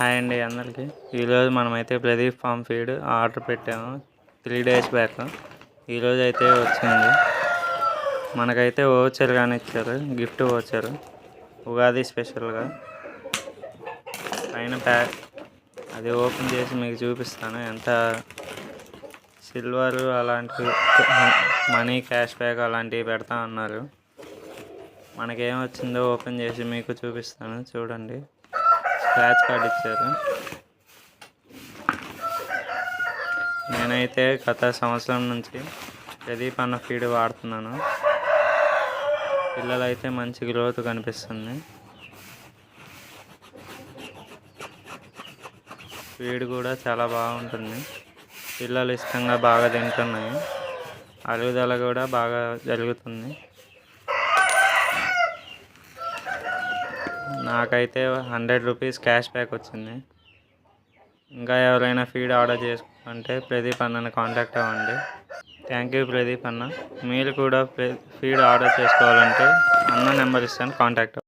Hi అండి అందరికీ. ఈరోజు మనమైతే ప్రదీప్ ఫామ్ ఫీడ్ ఆర్డర్ పెట్టాము 3 days బ్యాక్. ఈరోజు అయితే వచ్చింది. మనకైతే ఓచర్ కానీ ఇచ్చారు, గిఫ్ట్ ఓచర్ ఉగాది స్పెషల్గా. పైన ప్యాక్ అది ఓపెన్ చేసి మీకు చూపిస్తాను. ఎంత సిల్వర్ అలాంటి మనీ క్యాష్ బ్యాక్ అలాంటివి పెడతా అన్నారు. మనకేమొచ్చిందో ఓపెన్ చేసి మీకు చూపిస్తాను, చూడండి. స్క్రాచ్ కార్డ్ ఇచ్చారు. నేనైతే గత సంవత్సరం నుంచి ప్రదీప్ అన్న ఫీడ్ వాడుతున్నాను. పిల్లలైతే మంచి గ్రోత్ కనిపిస్తుంది. ఫీడ్ కూడా చాలా బాగుంటుంది. పిల్లలు ఇష్టంగా బాగా తింటున్నాయి. అరుగుదల కూడా బాగా జరుగుతుంది. నాకైతే 100 రూపీస్ క్యాష్ బ్యాక్ వచ్చింది. ఇంకా ఎవరైనా ఫీడ్ ఆర్డర్ చేసుకుంటే ప్రదీప్ అన్నని కాంటాక్ట్ అవ్వండి. థ్యాంక్ యూ ప్రదీప్ అన్న. మీరు కూడా ఫీడ్ ఆర్డర్ చేసుకోవాలంటే అన్న నెంబర్ ఇస్తాను, కాంటాక్ట్ అవ్వండి.